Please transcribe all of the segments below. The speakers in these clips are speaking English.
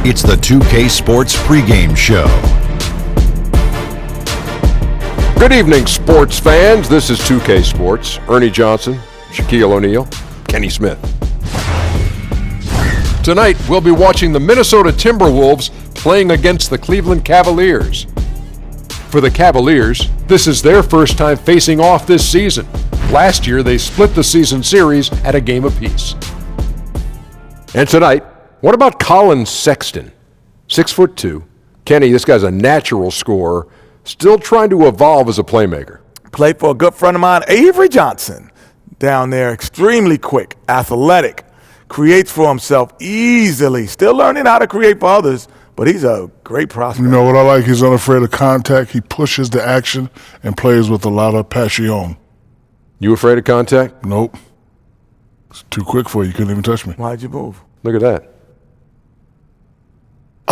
It's the 2K Sports pregame show. Good evening, sports fans. This is 2K Sports. Ernie Johnson, Shaquille O'Neal, Kenny Smith. Tonight, we'll be watching the Minnesota Timberwolves playing against the Cleveland Cavaliers. For the Cavaliers, this is their first time facing off this season. Last year, they split the season series at a game apiece. And tonight, what about Colin Sexton? 6'2". Kenny, this guy's a natural scorer, still trying to evolve as a playmaker. Played for a good friend of mine, Avery Johnson, down there. Extremely quick, athletic, creates for himself easily. Still learning how to create for others, but he's a great prospect. You know what I like? He's unafraid of contact. He pushes the action and plays with a lot of passion. You afraid of contact? Nope. It's too quick for you. You couldn't even touch me. Why'd you move? Look at that.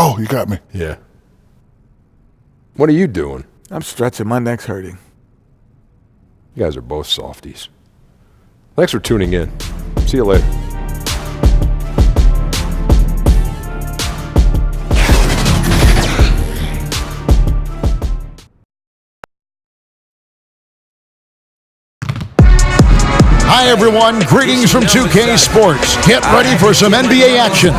Oh, you got me. Yeah. What are you doing? I'm stretching. My neck's hurting. You guys are both softies. Thanks for tuning in. See you later. Hi, everyone. Greetings from 2K Sports. Get ready for some NBA action.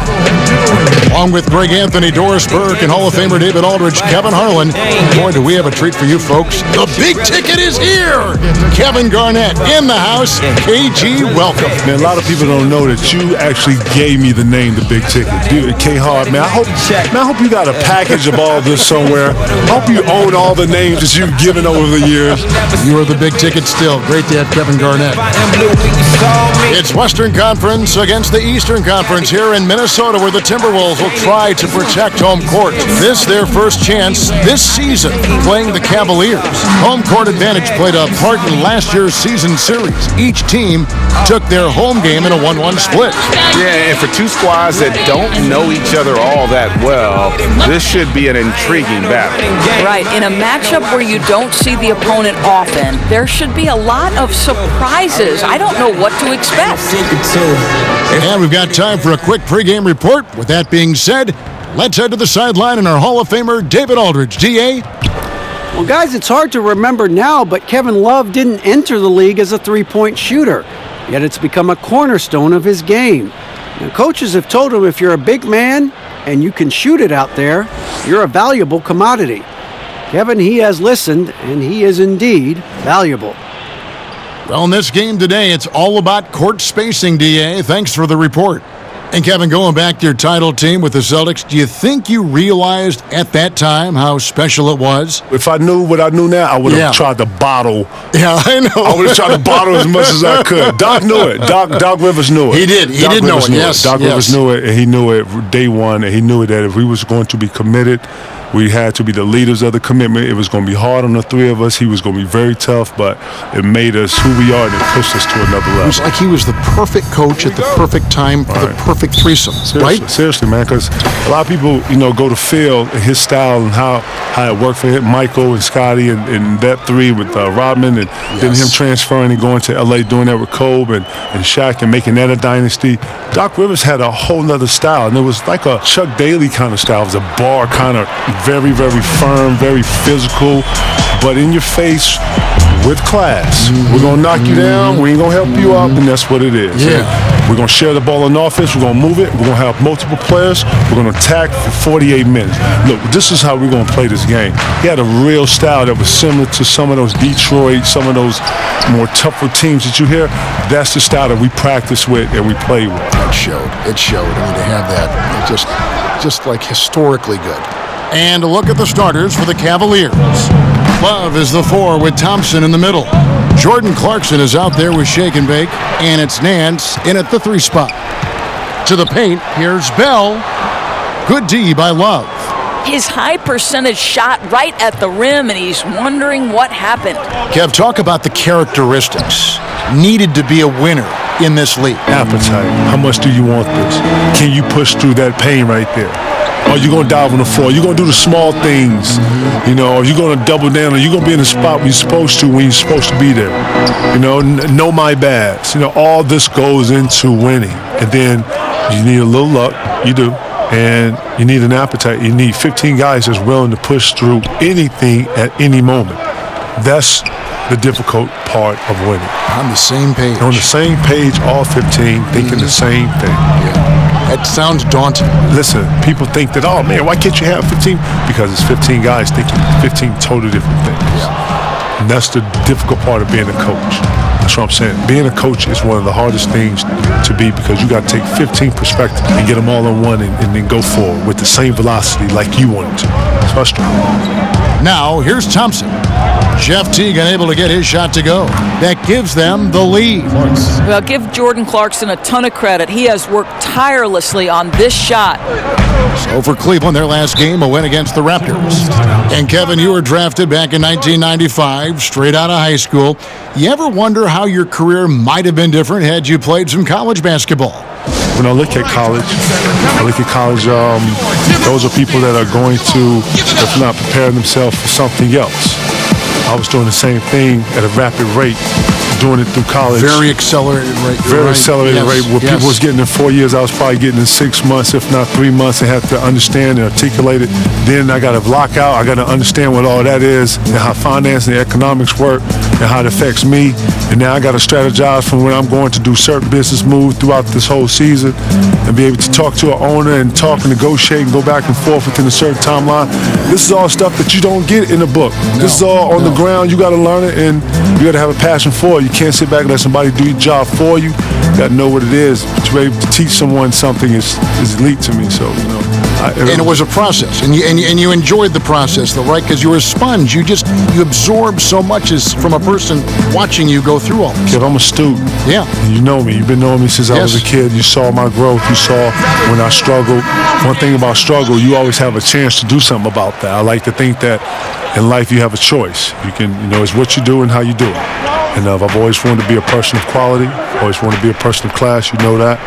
Along with Greg Anthony, Doris Burke, and Hall of Famer David Aldridge, Kevin Harlan. Boy, do we have a treat for you folks. The big ticket is here. Kevin Garnett in the house. KG, welcome. Man, a lot of people don't know that you actually gave me the name, The Big Ticket. Dude, K-Hard, man, I hope you got a package of all this somewhere. I hope you own all the names that you've given over the years. You are the big ticket still. Great to have Kevin Garnett. It's Western Conference against the Eastern Conference here in Minnesota, where the Timberwolves will try to protect home court. This their first chance this season playing the Cavaliers. Home court advantage played a part in last year's season series. Each team took their home game in a 1-1 split. Yeah, and for two squads that don't know each other all that well, this should be an intriguing battle. Right, in a matchup where you don't see the opponent often, there should be a lot of surprises. I don't know what to expect. And we've got time for a quick pregame report. With that being said, let's head to the sideline and our Hall of Famer, David Aldridge. DA? Well, guys, it's hard to remember now, but Kevin Love didn't enter the league as a three-point shooter, yet it's become a cornerstone of his game. Now, coaches have told him if you're a big man and you can shoot it out there, you're a valuable commodity. Kevin, he has listened, and he is indeed valuable. Well, in this game today, it's all about court spacing, DA. Thanks for the report. And Kevin, going back to your title team with the Celtics, do you think you realized at that time how special it was? If I knew what I knew now, I would have tried to bottle. Yeah, I know. I would have tried to bottle as much as I could. Doc knew it. Doc Rivers knew it. He did. He did know it, yes. Doc Rivers knew it, and he knew it day one, and he knew that if we was going to be committed, we had to be the leaders of the commitment. It was going to be hard on the three of us. He was going to be very tough, but it made us who we are, and it pushed us to another level. It was like he was the perfect coach at the perfect time for the perfect threesome, right? Seriously, man, because a lot of people, go to Phil and his style and how it worked for him, Michael and Scotty and that three with Rodman, and then him transferring and going to L.A., doing that with Kobe and Shaq and making that a dynasty. Doc Rivers had a whole nother style, and it was like a Chuck Daly kind of style. It was a bar kind of very, very firm, very physical, but in your face with class. We're going to knock you down. We ain't going to help you up, and that's what it is. Yeah. We're going to share the ball in offense. We're going to move it. We're going to have multiple players. We're going to attack for 48 minutes. Look, this is how we're going to play this game. He had a real style that was similar to some of those Detroit, some of those more tougher teams that you hear. That's the style that we practice with and we play with. It showed. I mean, to have that, just like historically good. And a look at the starters for the Cavaliers. Love is the 4 with Thompson in the middle. Jordan Clarkson is out there with Shake and Bake, and it's Nance in at the 3 spot. To the paint, here's Bell. Good D by Love. His high percentage shot right at the rim, and he's wondering what happened. Kev, talk about the characteristics needed to be a winner in this league. Appetite. How much do you want this? Can you push through that pain right there? Are you going to dive on the floor? Are you going to do the small things? Are you going to double down? Are you going to be in the spot where you're supposed to when you're supposed to be there? Know my bads. All this goes into winning. And then you need a little luck. You do. And you need an appetite. You need 15 guys that's willing to push through anything at any moment. That's the difficult part of winning. On the same page. On the same page, all 15 thinking the same thing. Yeah. That sounds daunting. Listen, people think that, oh man, why can't you have 15? Because it's 15 guys thinking 15 totally different things. Yeah. And that's the difficult part of being a coach. That's what I'm saying. Being a coach is one of the hardest things to be, because you got to take 15 perspectives and get them all in one and then go forward with the same velocity like you want it to. It's frustrating. Now, here's Thompson. Jeff Teagan able to get his shot to go. That gives them the lead. Well, give Jordan Clarkson a ton of credit. He has worked tirelessly on this shot. So for Cleveland, their last game, a win against the Raptors. And Kevin, you were drafted back in 1995, straight out of high school. You ever wonder how your career might have been different had you played some college basketball? When I look at college, those are people that are going to, if not prepare themselves for something else. I was doing the same thing at a rapid rate, doing it through college. Very accelerated rate. Very accelerated rate. Where people was getting in 4 years, I was probably getting in 6 months, if not 3 months, and had to understand and articulate it. Then I got to block out. I got to understand what all that is and how finance and economics work and how it affects me. And now I got to strategize from when I'm going to do certain business moves throughout this whole season and be able to talk to an owner and talk and negotiate and go back and forth within a certain timeline. This is all stuff that you don't get in a book. This is all on the ground. You got to learn it, and you got to have a passion for it. You can't sit back and let somebody do your job for you. You got to know what it is. To be able to teach someone something is elite to me. So, and it was a process, and you enjoyed the process, though, right? Because you were a sponge. You absorb so much as from a person watching you go through all this. Kid, I'm a student. Yeah. You know me. You've been knowing me since I was a kid. You saw my growth. You saw when I struggled. One thing about struggle, you always have a chance to do something about that. I like to think that in life you have a choice. You can, it's what you do and how you do it. And I've always wanted to be a person of quality. Always wanted to be a person of class. You know that.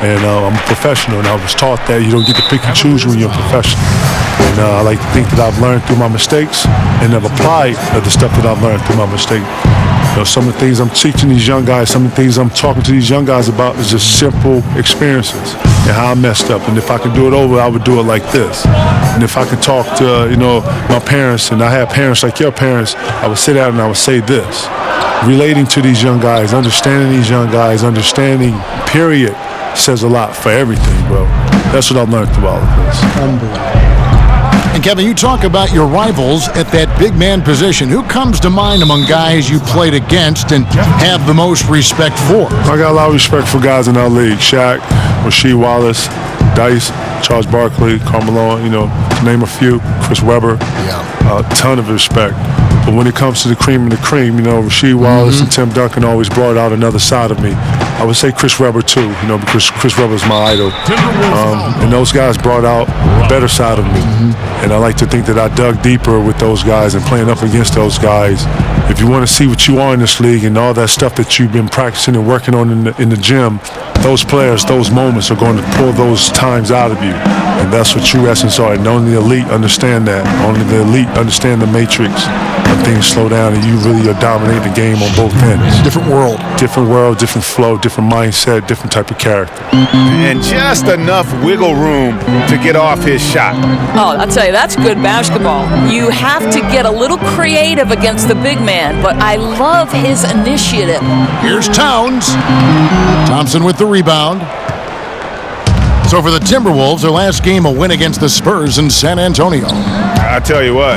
And I'm a professional, and I was taught that you don't get to pick and choose when you're a professional. And I like to think that I've learned through my mistakes and have applied the stuff that I've learned through my mistakes. Some of the things I'm teaching these young guys, some of the things I'm talking to these young guys about is just simple experiences and how I messed up. And if I could do it over, I would do it like this. And if I could talk to, my parents, and I have parents like your parents, I would sit down and I would say this. Relating to these young guys, understanding these young guys, understanding, period, says a lot for everything, bro. That's what I've learned through all of this. Unbelievable. And Kevin, you talk about your rivals at that big man position. Who comes to mind among guys you played against and have the most respect for? I got a lot of respect for guys in our league. Shaq, Rasheed Wallace, Dice, Charles Barkley, Carmelo, to name a few. Chris Webber. A ton of respect. But when it comes to the cream of the cream, Rasheed Wallace and Tim Duncan always brought out another side of me. I would say Chris Webber too, because Chris Webber's my idol. And those guys brought out a better side of me. And I like to think that I dug deeper with those guys and playing up against those guys. If you want to see what you are in this league and all that stuff that you've been practicing and working on in the gym, those players, those moments are going to pull those times out of you. And that's what true essence are. And only the elite understand that. Only the elite understand the matrix. When things slow down and you really are dominating the game on both ends. Different world, different flow, different mindset, different type of character. And just enough wiggle room to get off his shot. Oh, I'll tell you, that's good basketball. You have to get a little creative against the big man, but I love his initiative. Here's Towns. Thompson with the rebound. So for the Timberwolves, their last game, a win against the Spurs in San Antonio. I tell you what,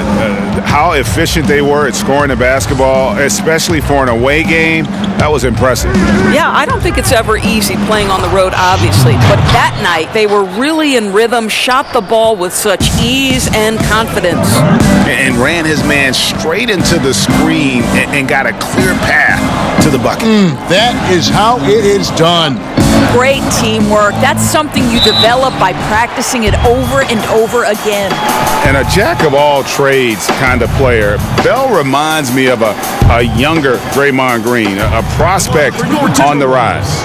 how efficient they were at scoring the basketball, especially for an away game, that was impressive. Yeah, I don't think it's ever easy playing on the road, obviously. But that night, they were really in rhythm, shot the ball with such ease and confidence. And ran his man straight into the screen and got a clear path to the bucket. That is how it is done. Great teamwork. That's something you develop by practicing it over and over again. And a jack-of-all-trades kind of player. Bell reminds me of a younger Draymond Green, a prospect on the rise.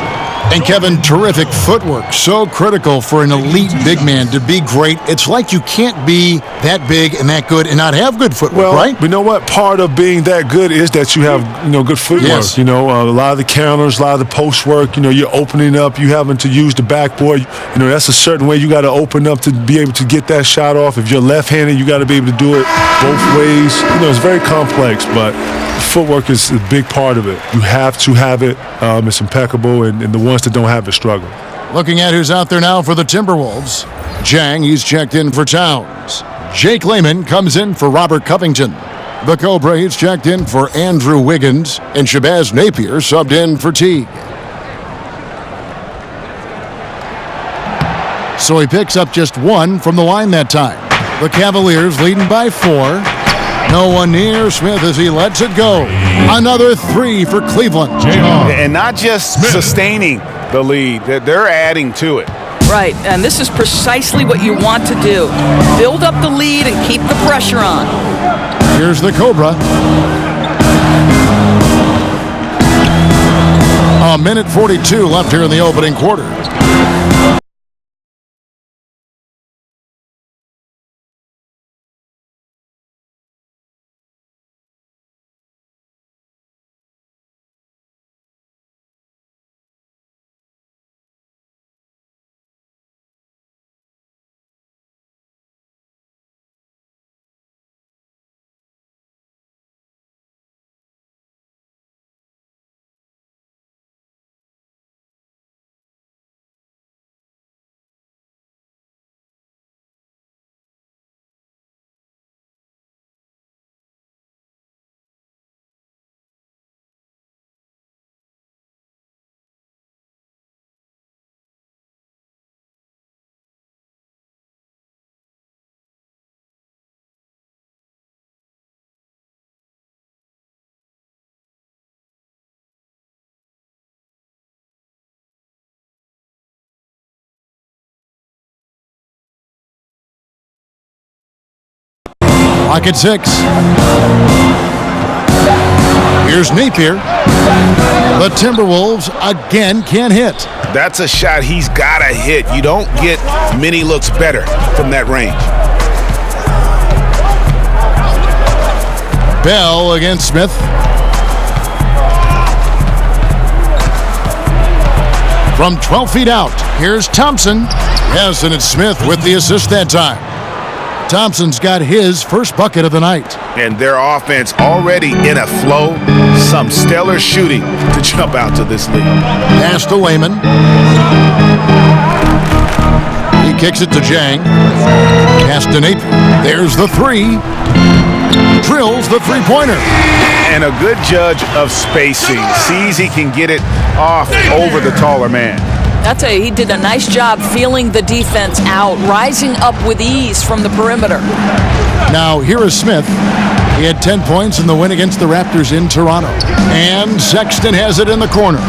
And Kevin, terrific footwork. So critical for an elite big man to be great. It's like you can't be that big and that good and not have good footwork, right? You know what? Part of being that good is that you have, good footwork. Yes. A lot of the counters, a lot of the post work, you're opening up, you having to use the backboard. That's a certain way you got to open up to be able to get that shot off. If you're left-handed, you got to be able to do it both ways. It's very complex, but footwork is a big part of it. You have to have it. It's impeccable, and the ones that don't have it struggle. Looking at who's out there now for the Timberwolves. Jang, he's checked in for Towns. Jake Lehman comes in for Robert Covington. The Cobra, he's checked in for Andrew Wiggins. And Shabazz Napier subbed in for Teague. So he picks up just one from the line that time. The Cavaliers leading by 4. No one near Smith as he lets it go. Another 3 for Cleveland. And not just sustaining the lead, they're adding to it. Right, and this is precisely what you want to do. Build up the lead and keep the pressure on. Here's the Cobra. A minute 42 left here in the opening quarter. Clock at 6. Here's Napier. The Timberwolves again can't hit. That's a shot he's got to hit. You don't get many looks better from that range. Bell against Smith. From 12 feet out, here's Thompson. Yes, and it's Smith with the assist that time. Thompson's got his first bucket of the night. And their offense already in a flow. Some stellar shooting to jump out to this lead. Pass to Lehman. He kicks it to Jang. Pass to Napier. There's the 3. Drills the three-pointer. And a good judge of spacing. Sees he can get it off over the taller man. I'll tell you, he did a nice job feeling the defense out, rising up with ease from the perimeter. Now, here is Smith. He had 10 points in the win against the Raptors in Toronto. And Sexton has it in the corner.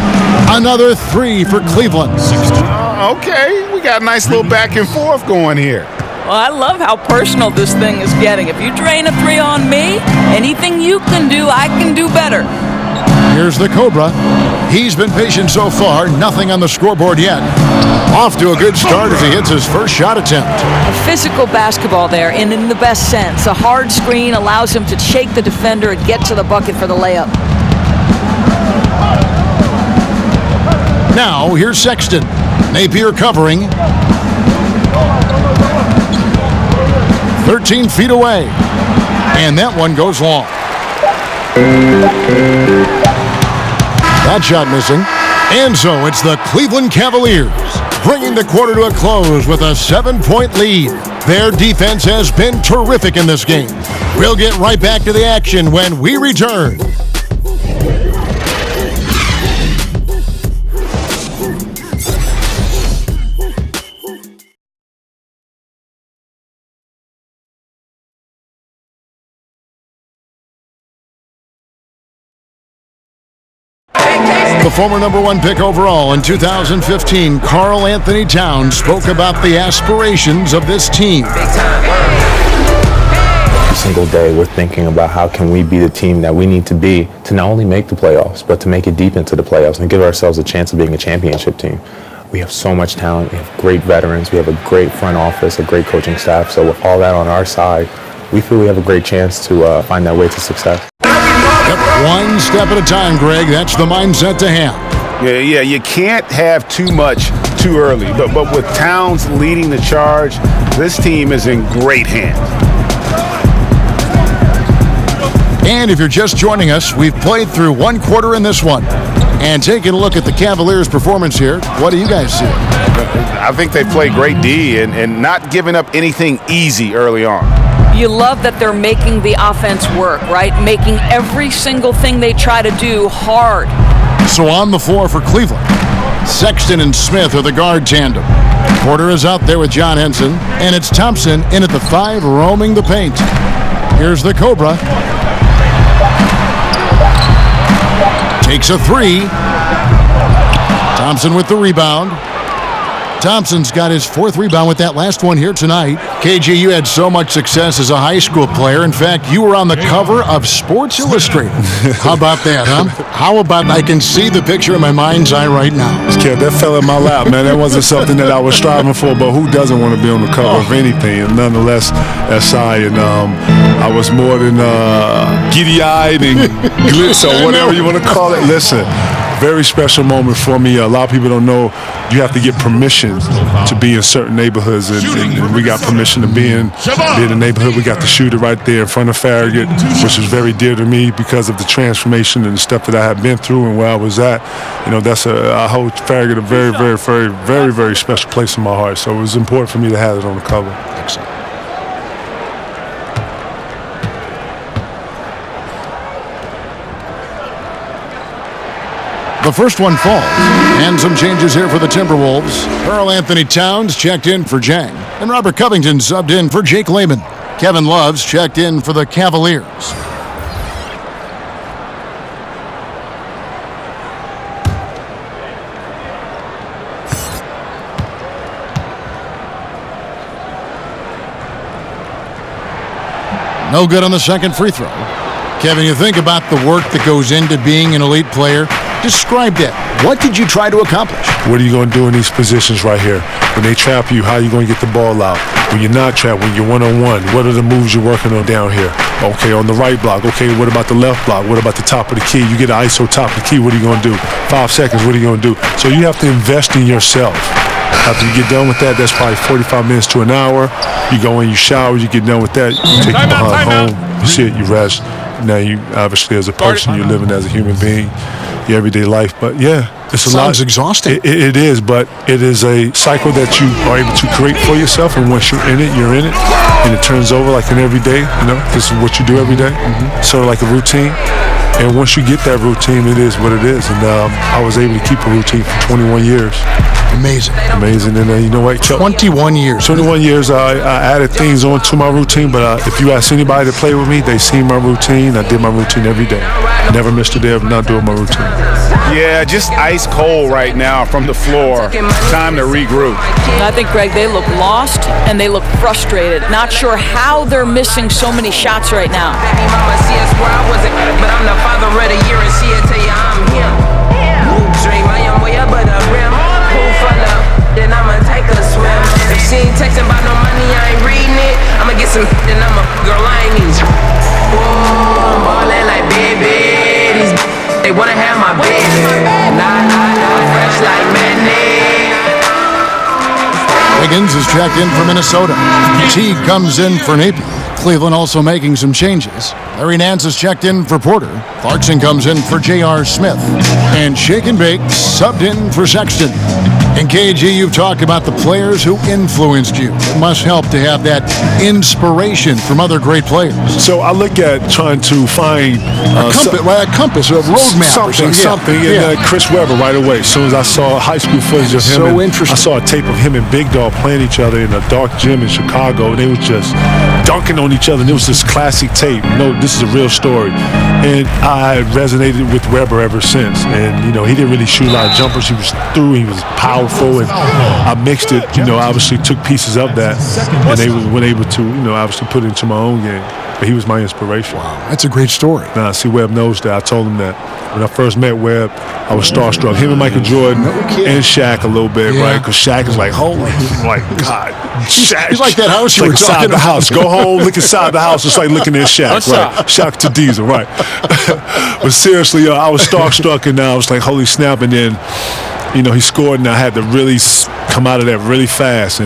Another 3 for Cleveland. Okay, we got a nice little back and forth going here. Well, I love how personal this thing is getting. If you drain a 3 on me, anything you can do, I can do better. Here's the Cobra. He's been patient so far. Nothing on the scoreboard yet. Off to a good start as he hits his first shot attempt. A physical basketball there, and in the best sense. A hard screen allows him to shake the defender and get to the bucket for the layup. Now, here's Sexton. Napier covering. 13 feet away. And that one goes long. That shot missing. And so it's the Cleveland Cavaliers bringing the quarter to a close with a 7-point lead. Their defense has been terrific in this game. We'll get right back to the action when we return. The former number 1 pick overall in 2015, Karl Anthony Towns, spoke about the aspirations of this team. Every single day we're thinking about how can we be the team that we need to be to not only make the playoffs, but to make it deep into the playoffs and give ourselves a chance of being a championship team. We have so much talent. We have great veterans. We have a great front office, a great coaching staff. So with all that on our side, we feel we have a great chance to find that way to success. Yep, one step at a time, Greg. That's the mindset to have. Yeah, you can't have too much too early. But with Towns leading the charge, this team is in great hands. And if you're just joining us, we've played through one quarter in this one. And taking a look at the Cavaliers' performance here, what do you guys see? I think they played great D and not giving up anything easy early on. You love that they're making the offense work, right? Making every single thing they try to do hard. So on the floor for Cleveland, Sexton and Smith are the guard tandem. Porter is out there with John Henson, and it's Thompson in at the 5 roaming the paint. Here's the Cobra. Takes a 3. Thompson with the rebound. Thompson's got his 4th rebound with that last one here tonight. KG, you had so much success as a high school player. In fact, you were on the cover of Sports Illustrated. How about that, huh? How about I can see the picture in my mind's eye right now? Kid, that fell in my lap, man. That wasn't something that I was striving for, but who doesn't want to be on the cover of anything? And nonetheless, SI, and I was more than giddy-eyed and glitz or whatever you want to call it. Listen, very special moment for me. A lot of people don't know you have to get permission to be in certain neighborhoods, and we got permission to be in the neighborhood. We got the shooter right there in front of Farragut, which is very dear to me because of the transformation and the stuff that I have been through and where I was at. You know, I hold Farragut a very, very, very, very, very special place in my heart. So it was important for me to have it on the cover. Excellent. The first one falls. And some changes here for the Timberwolves. Karl Anthony Towns checked in for Jang. And Robert Covington subbed in for Jake Layman. Kevin Love's checked in for the Cavaliers. No good on the second free throw. Kevin, you think about the work that goes into being an elite player. Describe that. What did you try to accomplish? What are you going to do in these positions right here? When they trap you, how are you going to get the ball out? When you're not trapped, when you're one-on-one, what are the moves you're working on down here? Okay, on the right block. Okay, what about the left block? What about the top of the key? You get an ISO top of the key, what are you going to do? 5 seconds, what are you going to do? So you have to invest in yourself. After you get done with that, that's probably 45 minutes to an hour. You go in, you shower, you get done with that, you take your behind home, you sit, you rest. Now you, obviously, as a person, you're living as a human being, your everyday life. But yeah, it's a lot. Sounds exhausting. It is, but it is a cycle that you are able to create for yourself. And once you're in it, and it turns over like an everyday. You know, this is what you do every day, sort of like a routine. And once you get that routine, it is what it is. And I was able to keep a routine for 21 years. Amazing. And you know what? 21 years. 21 years, I added things onto my routine, but if you ask anybody to play with me, they see my routine. I did my routine every day. Never missed a day of not doing my routine. Yeah, just ice cold right now from the floor. Time to regroup. I think, Greg, they look lost and they look frustrated. Not sure how they're missing so many shots right now. Then I'ma take a swim. If she ain't texting about no money, I ain't reading it. I'ma get some, then I'm a girl, I ain't need. I'm ballin' like baby. They wanna have my baby. Nah, fresh like mayonnaise. Wiggins is checked in for Minnesota. Teague comes in for Napier. Cleveland also making some changes. Larry Nance is checked in for Porter. Clarkson comes in for J.R. Smith. And Shake and Bake subbed in for Sexton. And KG, you've talked about the players who influenced you. It must help to have that inspiration from other great players. So I look at trying to find a compass, a roadmap, something. And Chris Webber right away. As soon as I saw high school footage of him, so interesting. I saw a tape of him and Big Dog playing each other in a dark gym in Chicago. And they were just dunking on each other. And it was this classic tape. No, this is a real story. And I resonated with Webber ever since. And you know, he didn't really shoot a lot of jumpers. He was through. He was powerful. And I mixed it, obviously took pieces of that, and they were able to, obviously put it into my own game. But he was my inspiration. Wow, that's a great story. Now, see, Webb knows that. I told him that when I first met Webb, I was starstruck. Him and Michael Jordan and Shaq a little bit, right? Because Shaq is like, holy, like, God. Shaq. He's like that house you were inside talking the about. house. Go home, look inside the house. It's like looking at Shaq, right? Shaq to Diesel, right? But seriously, I was starstruck, and I was like, holy snap. And then, he scored, and I had to really come out of that really fast.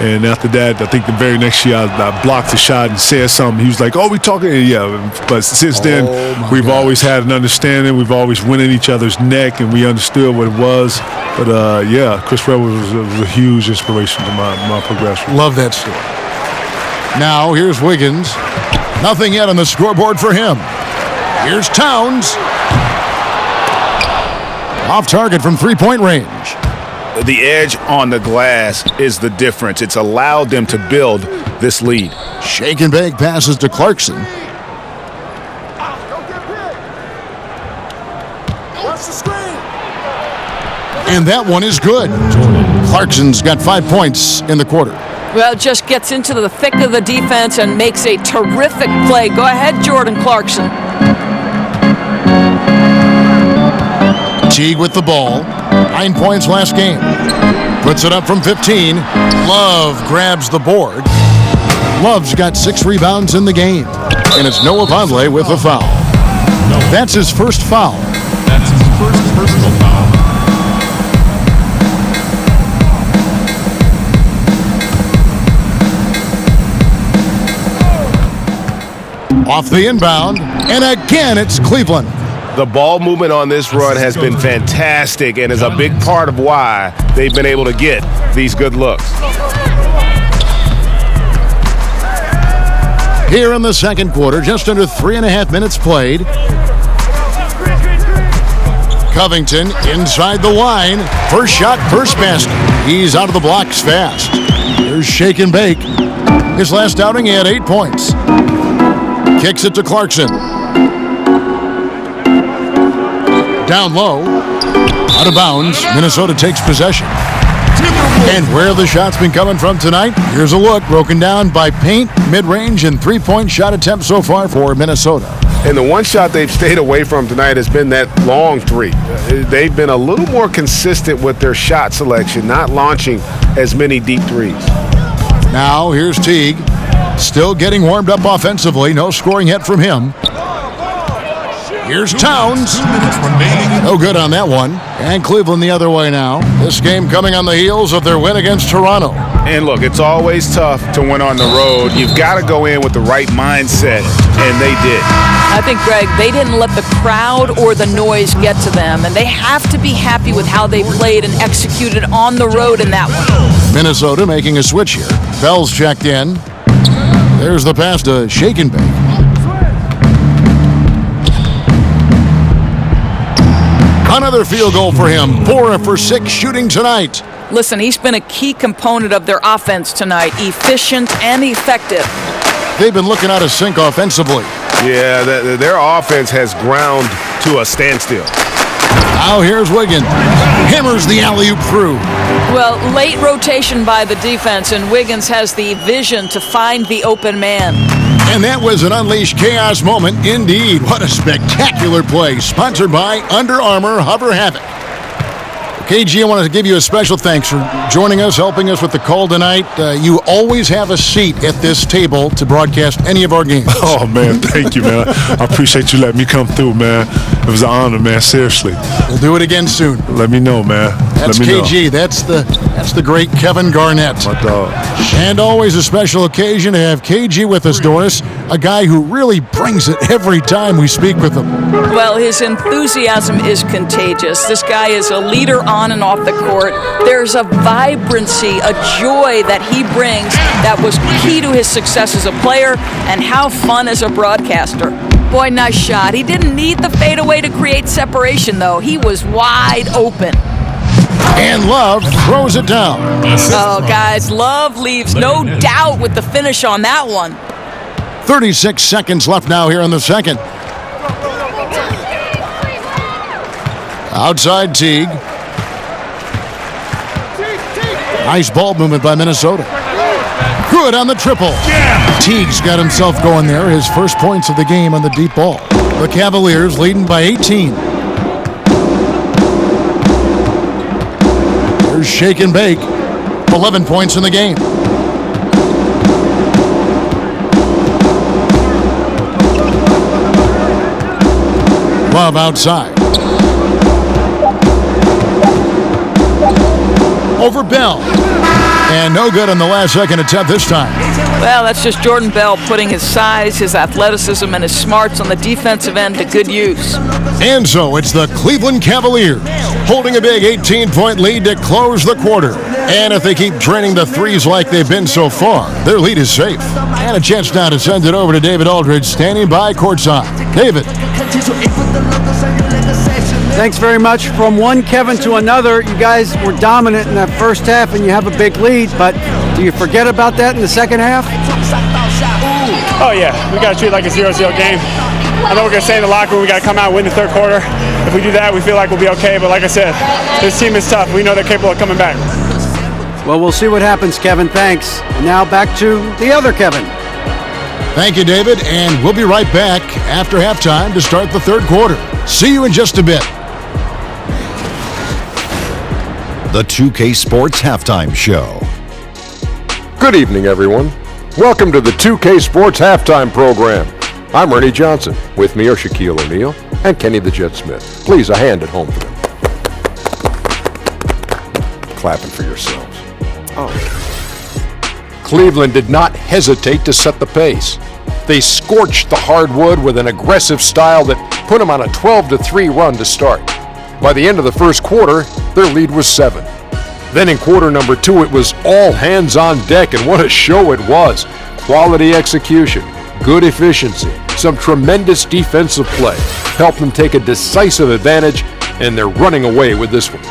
And after that, I think the very next year, I blocked the shot and said something. He was like, oh, we talking? Yeah, but since then, we've always had an understanding. We've always went in each other's neck, and we understood what it was. But, Chris Webb was a huge inspiration to my progression. Love that story. Now, here's Wiggins. Nothing yet on the scoreboard for him. Here's Towns. Off target from three-point range. The edge on the glass is the difference. It's allowed them to build this lead. Shake and bake passes to Clarkson. And that one is good. Clarkson's got 5 points in the quarter. Well, just gets into the thick of the defense and makes a terrific play. Go ahead, Jordan Clarkson. Teague with the ball. 9 points last game. Puts it up from 15. Love grabs the board. Love's got 6 rebounds in the game. And it's Noah Vonleh with a foul. That's his first foul. That's his first personal foul. Off the inbound. And again, it's Cleveland. The ball movement on this run has been fantastic and is a big part of why they've been able to get these good looks. Here in the second quarter, just under 3.5 minutes played. Covington inside the line. First shot, first basket. He's out of the blocks fast. Here's Shake and Bake. His last outing, he had 8 points. Kicks it to Clarkson. Down low, out of bounds. Minnesota takes possession. And where the shot's been coming from tonight, here's a look broken down by paint, mid-range, and three-point shot attempts so far for Minnesota. And the one shot they've stayed away from tonight has been that long three. They've been a little more consistent with their shot selection, not launching as many deep threes. Now here's Teague, still getting warmed up offensively. No scoring yet from him. Here's Towns. No good on that one. And Cleveland the other way now. This game coming on the heels of their win against Toronto. And look, it's always tough to win on the road. You've got to go in with the right mindset, and they did. I think, Greg, they didn't let the crowd or the noise get to them, and they have to be happy with how they played and executed on the road in that one. Minnesota making a switch here. Bell's checked in. There's the pass to Shake and Bake. Another field goal for him. 4 for 6 shooting tonight. Listen, he's been a key component of their offense tonight. Efficient and effective. They've been looking out of sync offensively. Yeah, their offense has ground to a standstill. Now here's Wiggins. Hammers the alley-oop through. Well, late rotation by the defense, and Wiggins has the vision to find the open man. And that was an Unleashed Chaos moment indeed. What a spectacular play. Sponsored by Under Armour Hover Havoc. KG, I want to give you a special thanks for joining us, helping us with the call tonight. You always have a seat at this table to broadcast any of our games. Oh, man, thank you, man. I appreciate you letting me come through, man. It was an honor, man, seriously. We'll do it again soon. Let me know, man. That's Let me KG. know. That's the great Kevin Garnett. My dog. And always a special occasion to have KG with us, Doris, a guy who really brings it every time we speak with him. Well, his enthusiasm is contagious. This guy is a leader on and off the court. There's a vibrancy, a joy that he brings that was key to his success as a player and how fun as a broadcaster. Boy, nice shot. He didn't need the fadeaway to create separation, though. He was wide open. And Love throws it down. Oh, guys, Love leaves no doubt with the finish on that one. 36 seconds left now here in the second. Outside Teague. Nice ball movement by Minnesota. Good on the triple. Teague's got himself going there. His first points of the game on the deep ball. The Cavaliers leading by 18. Here's Shake and Bake. 11 points in the game. Love outside. Over Bell. And no good on the last second attempt this time. Well, that's just Jordan Bell putting his size, his athleticism, and his smarts on the defensive end to good use. And so it's the Cleveland Cavaliers holding a big 18-point lead to close the quarter. And if they keep draining the threes like they've been so far, their lead is safe. And a chance now to send it over to David Aldridge, standing by courtside. David. Thanks very much. From one Kevin to another, you guys were dominant in that first half and you have a big lead, but do you forget about that in the second half? Oh yeah, we got to treat it like a 0-0 game. I know we're going to stay in the locker room, we got to come out and win the third quarter. If we do that, we feel like we'll be okay, but like I said, this team is tough. We know they're capable of coming back. Well, we'll see what happens, Kevin. Thanks. And now back to the other Kevin. Thank you, David, and we'll be right back after halftime to start the third quarter. See you in just a bit. The 2K Sports Halftime Show. Good evening, everyone. Welcome to the 2K Sports Halftime Program. I'm Ernie Johnson. With me are Shaquille O'Neal and Kenny the Jet Smith. Please, a hand at home for them. Clapping for yourselves. Cleveland did not hesitate to set the pace. They scorched the hardwood with an aggressive style that put them on a 12-3 run to start. By the end of the first quarter, their lead was 7. Then in quarter number 2, it was all hands on deck, and what a show it was. Quality execution, good efficiency, some tremendous defensive play helped them take a decisive advantage, and they're running away with this one.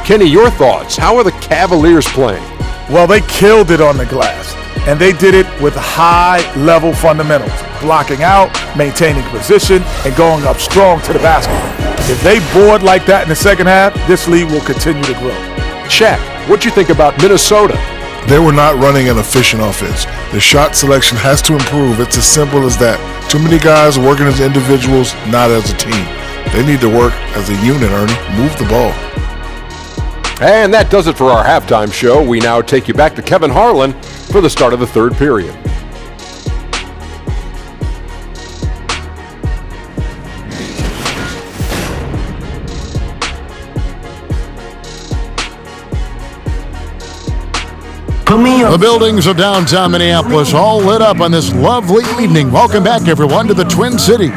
Kenny, your thoughts? How are the Cavaliers playing? Well, they killed it on the glass, and they did it with high-level fundamentals, blocking out, maintaining position, and going up strong to the basket. If they board like that in the second half, this lead will continue to grow. Shaq, what you think about Minnesota? They were not running an efficient offense. The shot selection has to improve. It's as simple as that. Too many guys working as individuals, not as a team. They need to work as a unit, Ernie. Move the ball. And that does it for our halftime show. We now take you back to Kevin Harlan for the start of the third period. The buildings of downtown Minneapolis all lit up on this lovely evening. Welcome back, everyone, to the Twin Cities.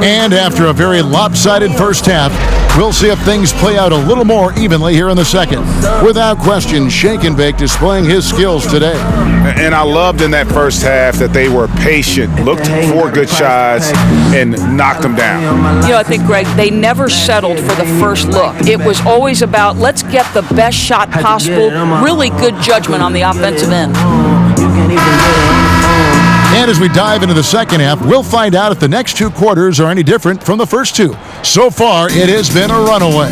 And after a very lopsided first half, we'll see if things play out a little more evenly here in the second. Without question, Shake and Bake displaying his skills today. And I loved in that first half that they were patient, looked for good shots, and knocked them down. You know, I think, Greg, they never settled for the first look. It was always about, let's get the best shot possible, really good judgment on the offensive end. And as we dive into the second half, we'll find out if the next two quarters are any different from the first two. So far, it has been a runaway.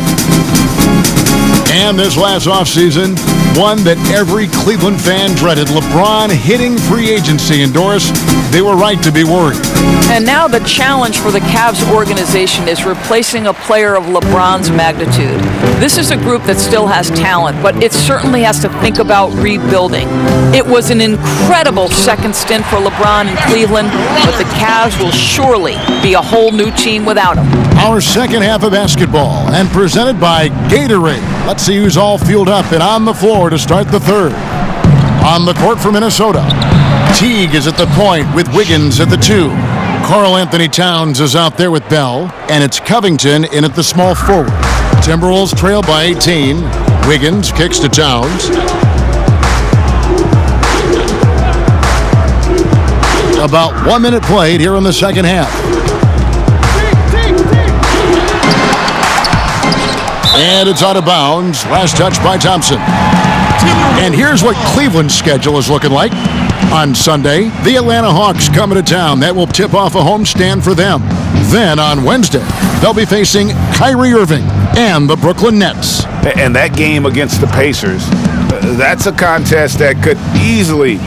And this last offseason, one that every Cleveland fan dreaded, LeBron hitting free agency. And Doris, they were right to be worried. And now the challenge for the Cavs organization is replacing a player of LeBron's magnitude. This is a group that still has talent, but it certainly has to think about rebuilding. It was an incredible second stint for LeBron in Cleveland, but the Cavs will surely be a whole new team without him. Our second half of basketball, and presented by Gatorade. Let's see who's all fueled up and on the floor to start the third. On the court for Minnesota, Teague is at the point with Wiggins at the 2. Karl Anthony Towns is out there with Bell, and it's Covington in at the small forward. Timberwolves trail by 18. Wiggins kicks to Towns. About 1 minute played here in the second half. And it's out of bounds. Last touch by Thompson. And here's what Cleveland's schedule is looking like. On Sunday, the Atlanta Hawks coming to town. That will tip off a homestand for them. Then on Wednesday, they'll be facing Kyrie Irving and the Brooklyn Nets. And that game against the Pacers, That's a contest that could easily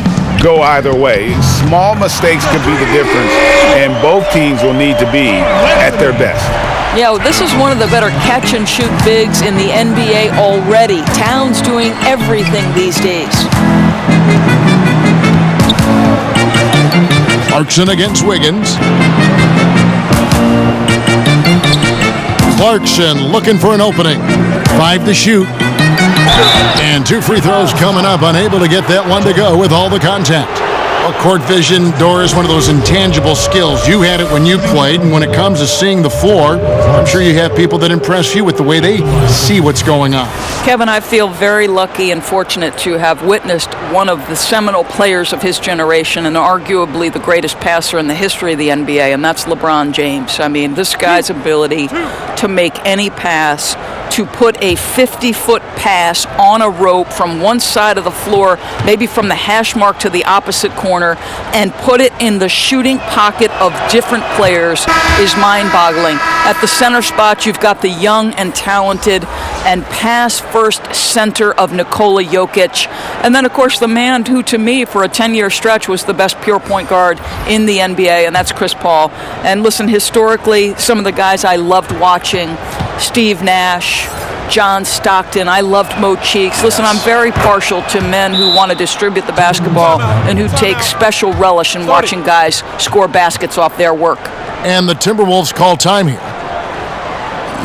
go either way. Small mistakes could be the difference, and both teams will need to be at their best. Yeah, well, this is one of the better catch-and-shoot bigs in the NBA already. Towns doing everything these days. Clarkson against Wiggins. Clarkson looking for an opening. 5 to shoot. And 2 free throws coming up. Unable to get that one to go with all the contact. Well, court vision, Dora, is one of those intangible skills. You had it when you played, and when it comes to seeing the floor, I'm sure you have people that impress you with the way they see what's going on. Kevin, I feel very lucky and fortunate to have witnessed one of the seminal players of his generation and arguably the greatest passer in the history of the NBA, and that's LeBron James. I mean, this guy's ability to make any pass, to put a 50-foot pass on a rope from one side of the floor, maybe from the hash mark to the opposite corner, and put it in the shooting pocket of different players is mind-boggling. At the center spot, you've got the young and talented and pass-first center of Nikola Jokic. And then, of course, the man who, to me, for a 10-year stretch, was the best pure point guard in the NBA, and that's Chris Paul. And listen, historically, some of the guys I loved watching, Steve Nash, John Stockton. I loved Mo Cheeks. Listen, I'm very partial to men who want to distribute the basketball and who take special relish in watching guys score baskets off their work. And the Timberwolves call time here.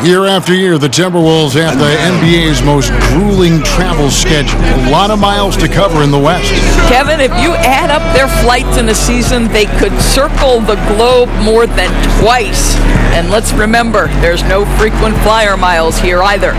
Year after year, the Timberwolves have the NBA's most grueling travel schedule. A lot of miles to cover in the West. Kevin, if you add up their flights in a season, they could circle the globe more than twice. And let's remember, there's no frequent flyer miles here either.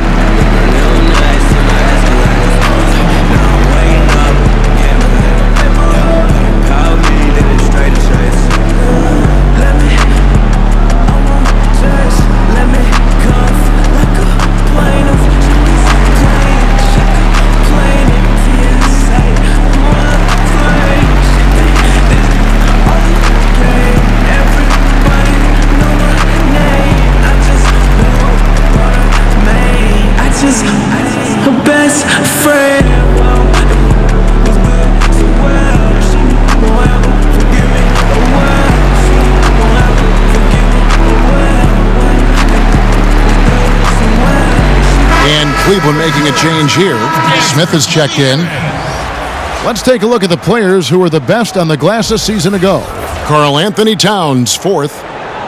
Cleveland making a change here. Smith has checked in. Let's take a look at the players who were the best on the glass a season ago. Karl Anthony Towns, 4th.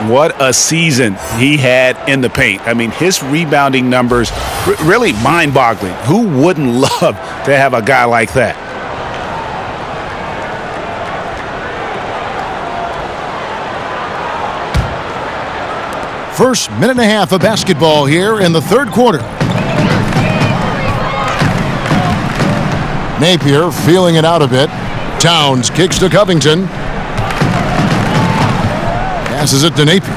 What a season he had in the paint. I mean, his rebounding numbers, really mind-boggling. Who wouldn't love to have a guy like that? First minute and a half of basketball here in the third quarter. Napier feeling it out a bit. Towns kicks to Covington. Passes it to Napier.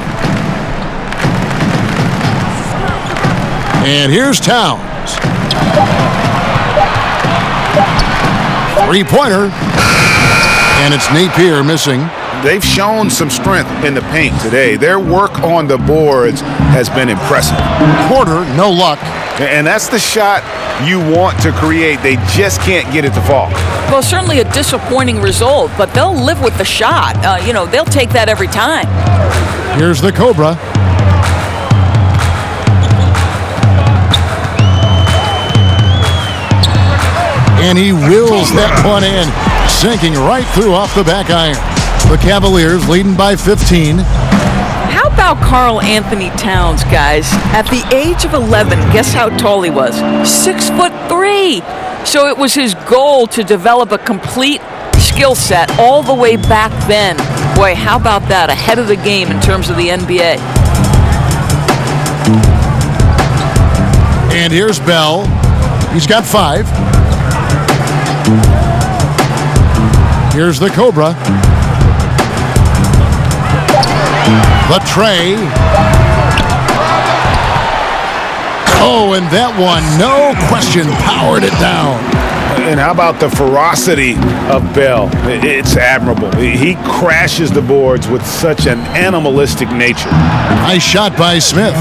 And here's Towns. 3-pointer. And it's Napier missing. They've shown some strength in the paint today. Their work on the boards has been impressive. Quarter, no luck. And that's the shot you want to create. They just can't get it to fall. Well, certainly a disappointing result, but they'll live with the shot. They'll take that every time. Here's the Cobra. And he wills that one in, sinking right through off the back iron. The Cavaliers leading by 15. How about Karl Anthony Towns, guys? At the age of 11, guess how tall he was? 6'3". So it was his goal to develop a complete skill set all the way back then. Boy, how about that? Ahead of the game in terms of the NBA. And here's Bell. He's got 5. Here's the Cobra. The tray. Oh, and that one, no question, powered it down. And how about the ferocity of Bell? It's admirable. He crashes the boards with such an animalistic nature. Nice shot by Smith.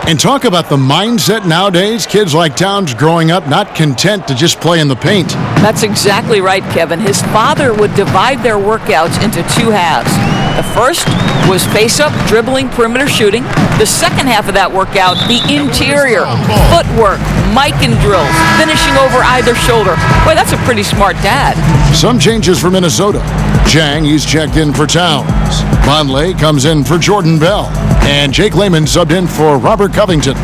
And talk about the mindset nowadays. Kids like Towns growing up not content to just play in the paint. That's exactly right, Kevin. His father would divide their workouts into two halves. The first was face-up, dribbling, perimeter shooting. The second half of that workout, the interior, footwork, mic and drills, finishing over either shoulder. Boy, that's a pretty smart dad. Some changes for Minnesota. Jang, he's checked in for Towns. Monley comes in for Jordan Bell. And Jake Layman subbed in for Robert Covington.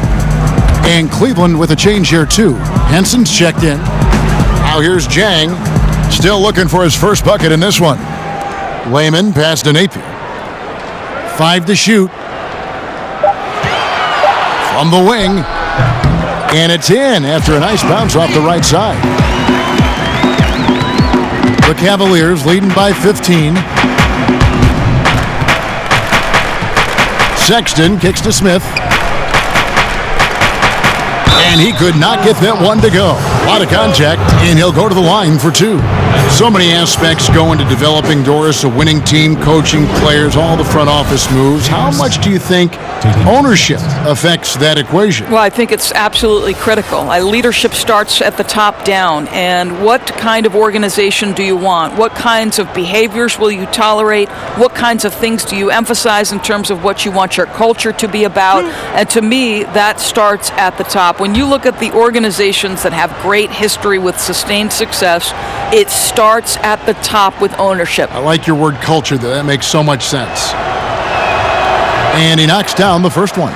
And Cleveland with a change here, too. Henson's checked in. Now here's Jang, still looking for his first bucket in this one. Layman pass to Napier. 5 to shoot. From the wing. And it's in after a nice bounce off the right side. The Cavaliers leading by 15. Sexton kicks to Smith. And he could not get that one to go. A lot of contact, and he'll go to the line for 2. So many aspects go into developing Doris, a winning team, coaching players, all the front office moves. How much do you think ownership affects that equation? Well, I think it's absolutely critical. Leadership starts at the top down. And what kind of organization do you want? What kinds of behaviors will you tolerate? What kinds of things do you emphasize in terms of what you want your culture to be about? And to me, that starts at the top. When you look at the organizations that have great history with sustained success, it starts at the top with ownership. I like your word culture, though. That makes so much sense. And he knocks down the first one.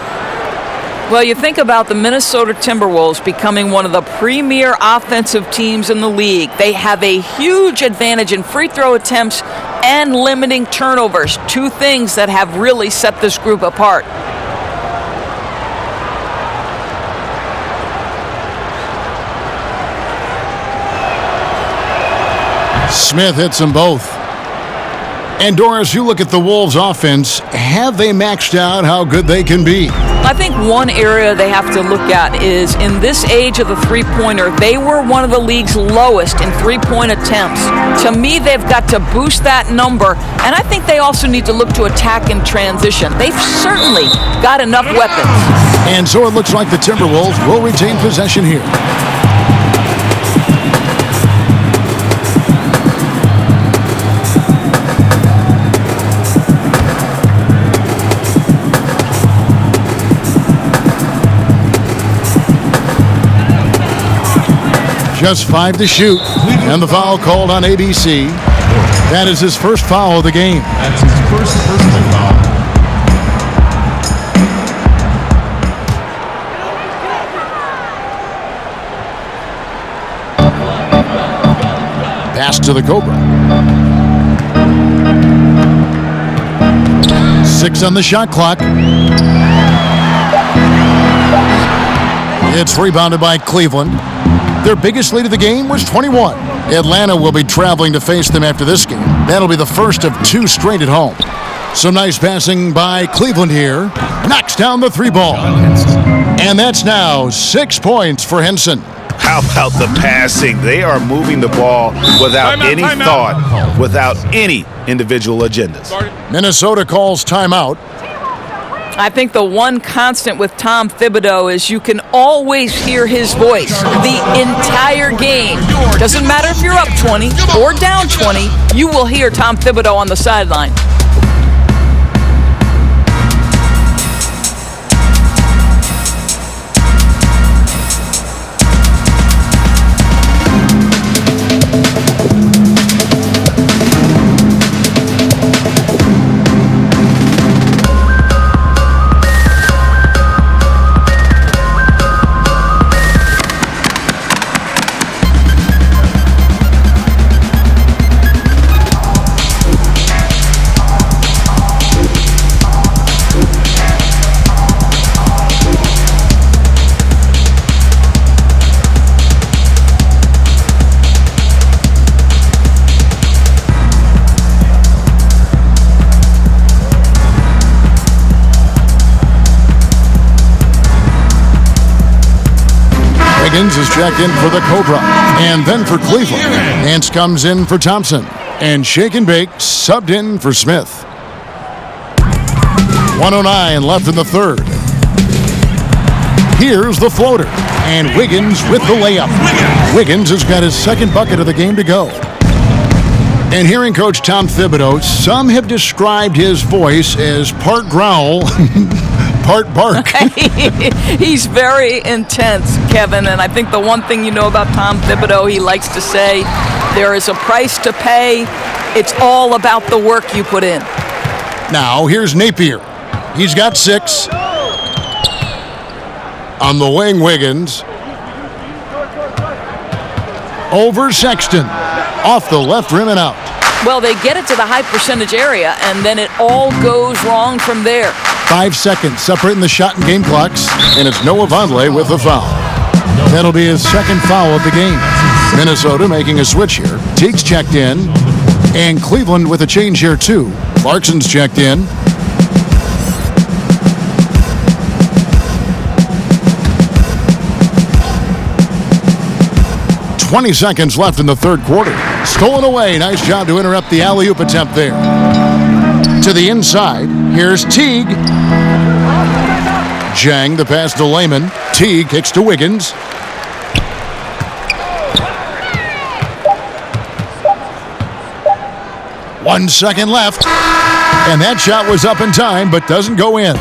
Well, you think about the Minnesota Timberwolves becoming one of the premier offensive teams in the league. They have a huge advantage in free throw attempts and limiting turnovers, 2 things that have really set this group apart. Smith hits them both. And Doris, you look at the Wolves' offense. Have they maxed out how good they can be? I think one area they have to look at is in this age of the three-pointer, they were one of the league's lowest in three-point attempts. To me, they've got to boost that number, and I think they also need to look to attack in transition. They've certainly got enough weapons. And so it looks like the Timberwolves will retain possession here. Just 5 to shoot, and the foul called on ABC. That is his first foul of the game. That's his first personal foul. Pass to the Cobra. 6 on the shot clock. It's rebounded by Cleveland. Their biggest lead of the game was 21. Atlanta will be traveling to face them after this game. That'll be the first of 2 straight at home. Some nice passing by Cleveland here. Knocks down the 3 ball. And that's now 6 points for Henson. How about the passing? They are moving the ball without any thought, without any individual agendas. Minnesota calls timeout. I think the one constant with Tom Thibodeau is you can always hear his voice the entire game. Doesn't matter if you're up 20 or down 20, you will hear Tom Thibodeau on the sideline. Is checked in for the Cobra, and then for Cleveland. Nance comes in for Thompson, and Shake and Bake subbed in for Smith. 1:09 left in the third. Here's the floater. And Wiggins with the layup. Wiggins has got his second bucket of the game to go. And hearing Coach Tom Thibodeau, some have described his voice as part growl, part bark. He's very intense, Kevin, and I think the one thing you know about Tom Thibodeau, he likes to say, there is a price to pay. It's all about the work you put in. Now, here's Napier. He's got 6. On the wing, Wiggins. Over Sexton. Off the left rim and out. Well, they get it to the high percentage area, and then it all goes wrong from there. 5 seconds separating the shot and game clocks, and it's Noah Vonleh with the foul. That'll be his second foul of the game. Minnesota making a switch here. Teague's checked in, and Cleveland with a change here too. Clarkson's checked in. .20 seconds left in the third quarter. Stolen away. Nice job to interrupt the alley-oop attempt there. To the inside. Here's Teague. Jang, the pass to Layman. Teague kicks to Wiggins. One second left. And that shot was up in time, but doesn't go in.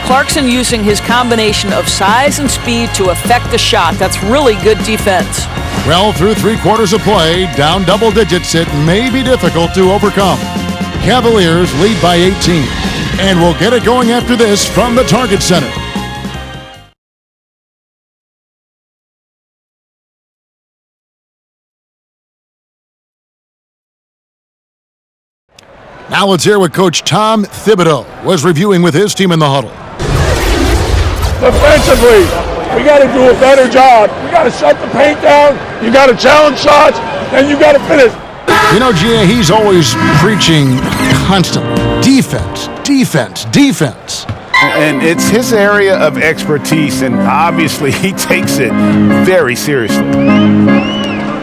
Clarkson using his combination of size and speed to affect the shot. That's really good defense. Well, through 3 quarters of play, down double digits, it may be difficult to overcome. Cavaliers lead by 18. And we'll get it going after this from the Target Center. Now let's hear what Coach Tom Thibodeau was reviewing with his team in the huddle. Defensively, we got to do a better job. We got to shut the paint down. You got to challenge shots, and you got to finish. You know, Gia, he's always preaching constantly. Defense, defense, defense. And it's his area of expertise, and obviously he takes it very seriously.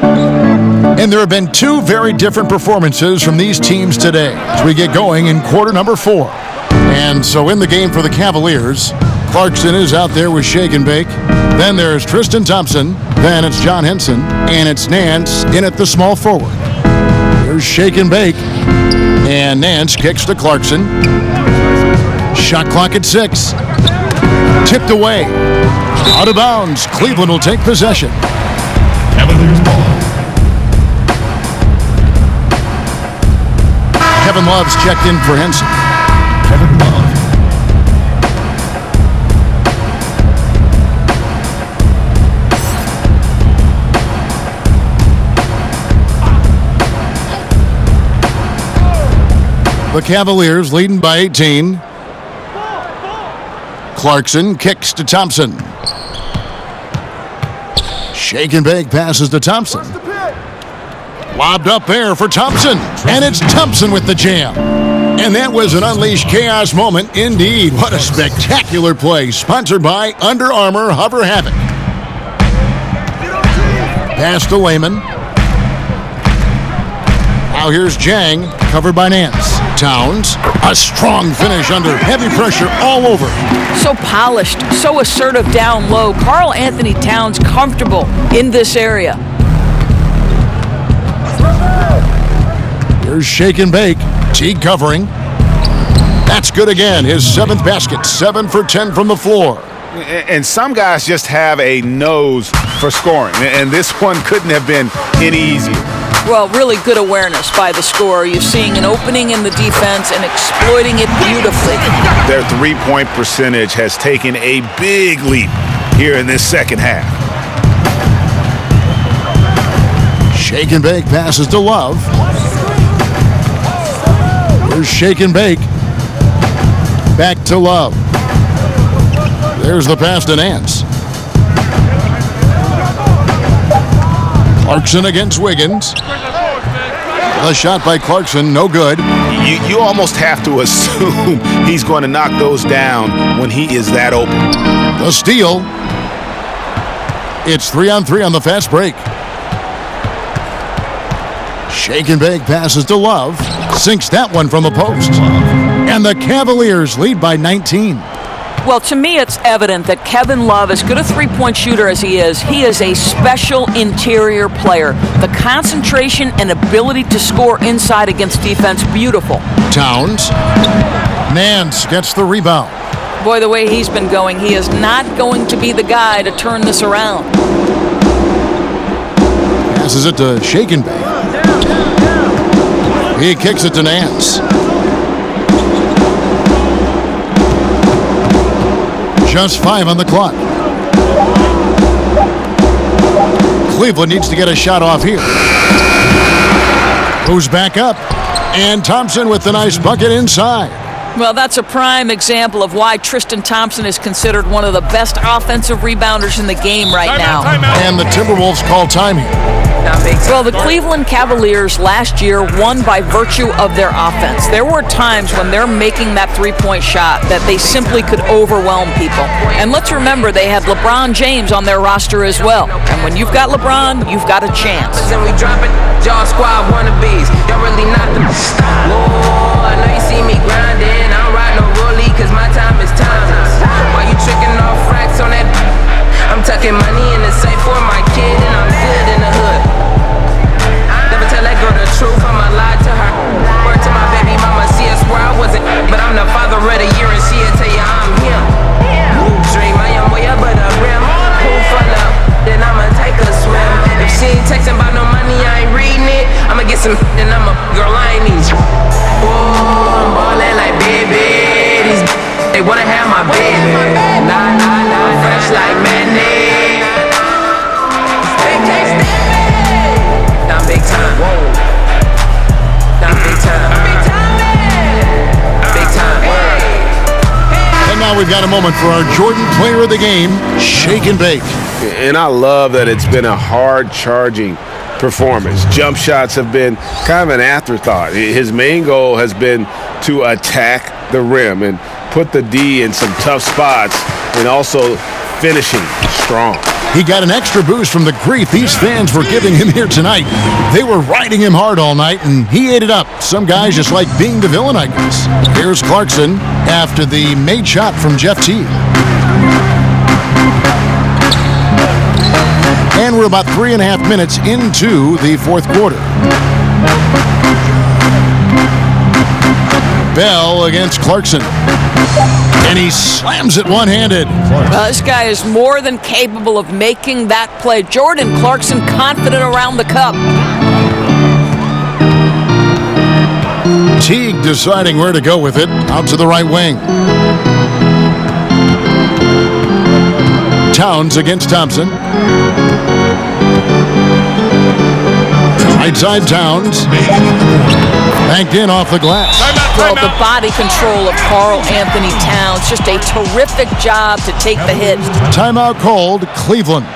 And there have been 2 very different performances from these teams today as we get going in quarter number 4. And so in the game for the Cavaliers, Clarkson is out there with Shake and Bake. Then there's Tristan Thompson. Then it's John Henson. And it's Nance in at the small forward. Here's Shake and Bake. And Nance kicks to Clarkson. Shot clock at 6. Tipped away. Out of bounds. Cleveland will take possession. Cavaliers ball. Kevin Love's checked in for Henson. Kevin Love. The Cavaliers leading by 18. Clarkson kicks to Thompson. Shake and Bake passes to Thompson. Lobbed up there for Thompson. And it's Thompson with the jam. And that was an unleashed chaos moment indeed. What a spectacular play. Sponsored by Under Armour Hover Havoc. Pass to Layman. Now here's Jang, covered by Nance. Towns, a strong finish under heavy pressure all over. So polished, so assertive down low. Karl Anthony Towns comfortable in this area. Here's Shake and Bake. Teague covering. That's good again. His 7th basket. 7 for 10 from the floor. And some guys just have a nose for scoring. And this one couldn't have been any easier. Well, really good awareness by the scorer. You're seeing an opening in the defense and exploiting it beautifully. Their three-point percentage has taken a big leap here in this second half. Shake and Bake passes to Love. Here's Shake and Bake. Back to Love. There's the pass to Nance. Clarkson against Wiggins. The shot by Clarkson, no good. You almost have to assume he's going to knock those down when he is that open. The steal. It's 3-on-3 on the fast break. Shake and Bake passes to Love. Sinks that one from the post. And the Cavaliers lead by 19. Well, to me, it's evident that Kevin Love, as good a three-point shooter as he is a special interior player. The concentration and ability to score inside against defense, beautiful. Towns. Nance gets the rebound. Boy, the way he's been going, he is not going to be the guy to turn this around. Passes it to Shake and Bake. He kicks it to Nance. Just 5 on the clock. Cleveland needs to get a shot off here. Goes back up. And Thompson with the nice bucket inside. Well, that's a prime example of why Tristan Thompson is considered one of the best offensive rebounders in the game right now. And the Timberwolves call time here. Well, the Cleveland Cavaliers last year won by virtue of their offense. There were times when they're making that three-point shot that they simply could overwhelm people. And let's remember, they had LeBron James on their roster as well. And when you've got LeBron, you've got a chance. And we drop it, y'all squad wannabes. Y'all really not the Lord, I know you see me grinding. I don't ride no rollie, cause my time is timeless. Why you tricking off racks on that? I'm tucking money in the safe for my kid, and I'm good in the hood. Never tell that girl the truth, I'ma lie to her. Word to my baby mama, see us where I wasn't, but I'm the father of the year, and she'll tell you I'm him. Dream, I am way up at the rim. Pool full up, then I'ma take a swim. If she ain't texting about no money, I ain't reading it. I'ma get some, then I'm a girl, I ain't need you. Oh, I'm ballin' like baby. These they wanna have my baby. Nah, nah, nah, fresh like mayonnaise. Down big time. Down big time. Big time. And now we've got a moment for our Jordan Player of the Game, Shake and Bake. And I love that it's been a hard-charging performance. Jump shots have been kind of an afterthought. His main goal has been to attack the rim and put the D in some tough spots and also finishing strong. He got an extra boost from the grief these fans were giving him here tonight. They were riding him hard all night, and he ate it up. Some guys just like being the villain, I guess. Here's Clarkson after the made shot from Jeff Teague. And we're about 3.5 minutes into the fourth quarter. Bell against Clarkson. And he slams it one-handed. Well, this guy is more than capable of making that play. Jordan Clarkson confident around the cup. Teague deciding where to go with it. Out to the right wing. Towns against Thompson. Right side Towns. Banked in off the glass. Well, the body control of Karl Anthony Towns. Just a terrific job to take the hit. Timeout called, Cleveland.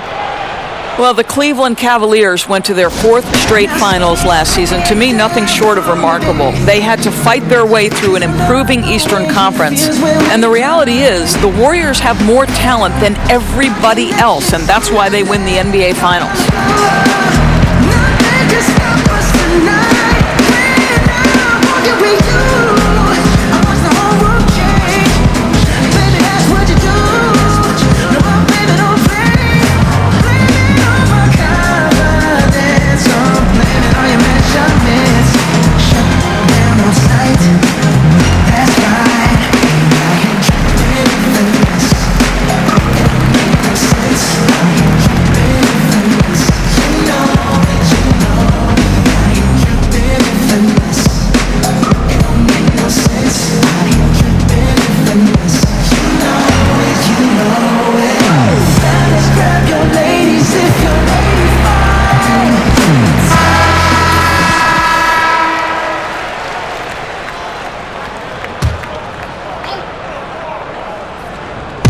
Well, the Cleveland Cavaliers went to their 4th straight finals last season. To me, nothing short of remarkable. They had to fight their way through an improving Eastern Conference. And the reality is, the Warriors have more talent than everybody else, and that's why they win the NBA Finals.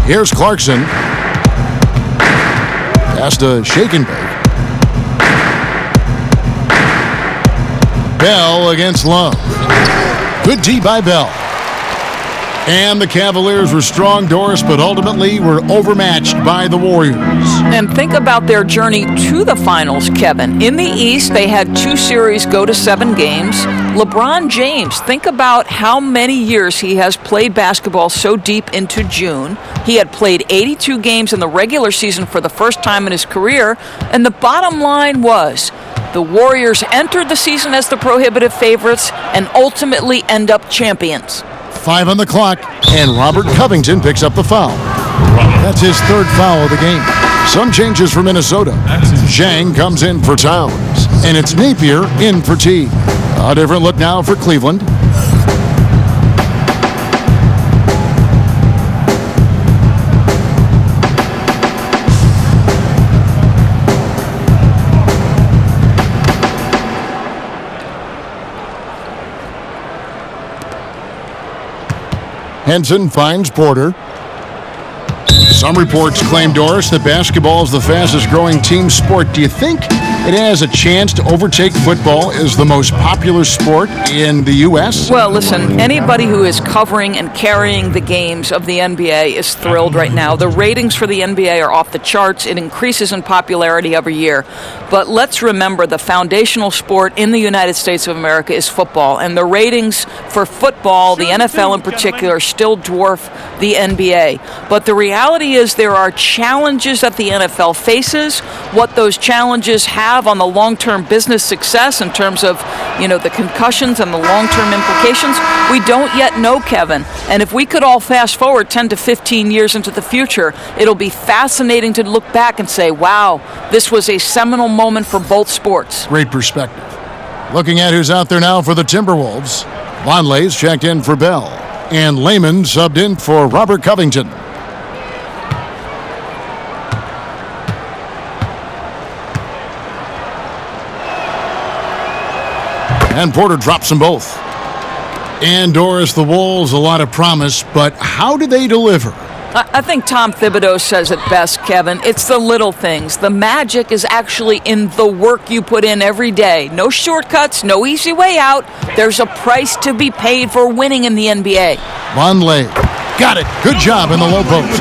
Here's Clarkson. Pass to Shake and Bake. Bell against Love. Good D by Bell. And the Cavaliers were strong, Doris, but ultimately were overmatched by the Warriors. And think about their journey to the finals, Kevin. In the East, they had 2 series go to 7 games. LeBron James, think about how many years he has played basketball so deep into June. He had played 82 games in the regular season for the first time in his career. And the bottom line was, the Warriors entered the season as the prohibitive favorites and ultimately end up champions. 5 on the clock, and Robert Covington picks up the foul. That's his 3rd foul of the game. Some changes for Minnesota. Zhang comes in for Towns, and it's Napier in for Teague. A different look now for Cleveland. Henson finds Porter. Some reports claim, Doris, that basketball is the fastest growing team sport. Do you think it has a chance to overtake football as the most popular sport in the U.S.? Well, listen, anybody who is covering and carrying the games of the NBA is thrilled right now. The ratings for the NBA are off the charts. It increases in popularity every year. But let's remember, the foundational sport in the United States of America is football. And the ratings for football, the NFL in particular, still dwarf the NBA. But the reality is there are challenges that the NFL faces. What those challenges have on the long-term business success in terms of, the concussions and the long-term implications, we don't yet know, Kevin. And if we could all fast forward 10 to 15 years into the future, it'll be fascinating to look back and say, wow, this was a seminal moment for both sports. Great perspective. Looking at who's out there now for the Timberwolves. Vonleh's checked in for Bell, and Lehman subbed in for Robert Covington. And Porter drops them both. And Doris, the Wolves, a lot of promise, but how do they deliver? I think Tom Thibodeau says it best, Kevin. It's the little things. The magic is actually in the work you put in every day. No shortcuts, no easy way out. There's a price to be paid for winning in the NBA. Vonleh got it. Good job in the low post.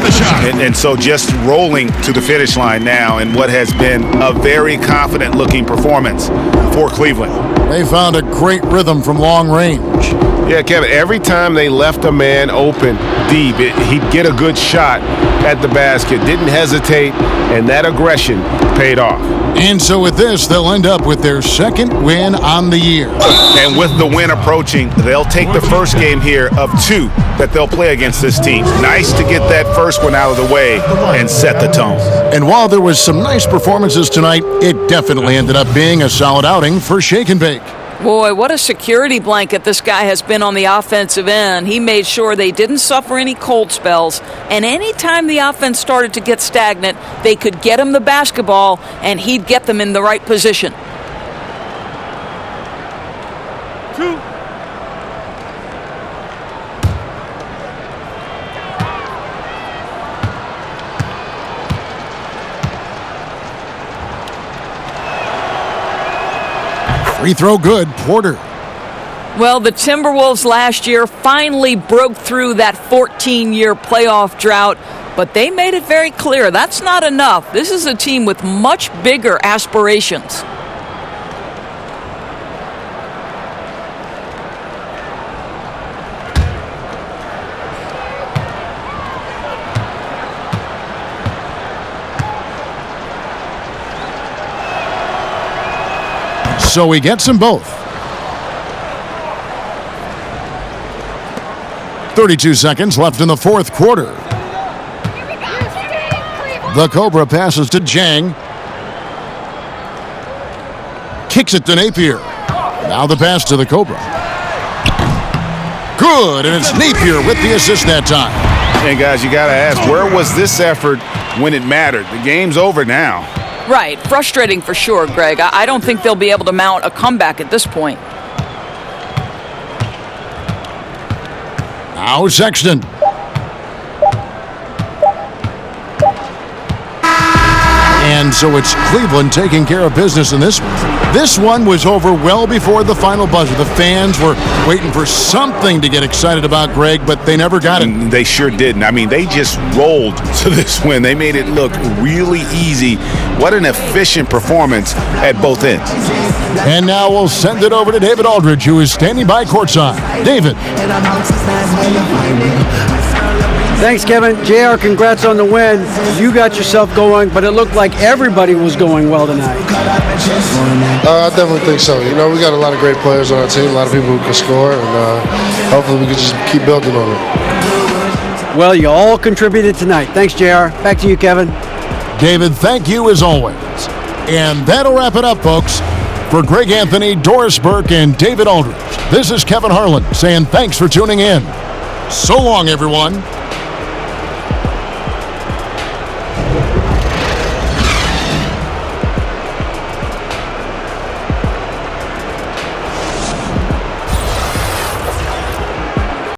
And so just rolling to the finish line now in what has been a very confident-looking performance for Cleveland. They found a great rhythm from long range. Yeah, Kevin, every time they left a man open deep, he'd get a good shot at the basket, didn't hesitate, and that aggression paid off. And so with this, they'll end up with their 2nd win on the year. And with the win approaching, they'll take the first game here of 2 that they'll play against this team. Nice to get that first one out of the way and set the tone. And while there was some nice performances tonight, it definitely ended up being a solid outing for Shake and Bake. Boy, what a security blanket this guy has been on the offensive end. He made sure they didn't suffer any cold spells. And anytime the offense started to get stagnant, they could get him the basketball, and he'd get them in the right position. 2. Free throw good, Porter. Well, the Timberwolves last year finally broke through that 14-year playoff drought, but they made it very clear that's not enough. This is a team with much bigger aspirations. So he gets them both. 32 seconds left in the 4th quarter. The Cobra passes to Zhang. Kicks it to Napier. Now the pass to the Cobra. Good, and it's Napier with the assist that time. And guys, you got to ask, where was this effort when it mattered? The game's over now. Right. Frustrating for sure, Greg. I don't think they'll be able to mount a comeback at this point. Now Sexton. And so it's Cleveland taking care of business in this one. This one was over well before the final buzzer. The fans were waiting for something to get excited about, Greg, but they never got it. They sure didn't. I mean, they just rolled to this win. They made it look really easy. What an efficient performance at both ends. And now we'll send it over to David Aldridge, who is standing by courtside. David. Thanks, Kevin. JR, congrats on the win. You got yourself going, but it looked like everybody was going well tonight. I definitely think so. You know, we got a lot of great players on our team, a lot of people who can score, and hopefully we can just keep building on it. Well, you all contributed tonight. Thanks, JR. Back to you, Kevin. David, thank you as always. And that'll wrap it up, folks. For Greg Anthony, Doris Burke, and David Aldridge, this is Kevin Harlan saying thanks for tuning in. So long, everyone.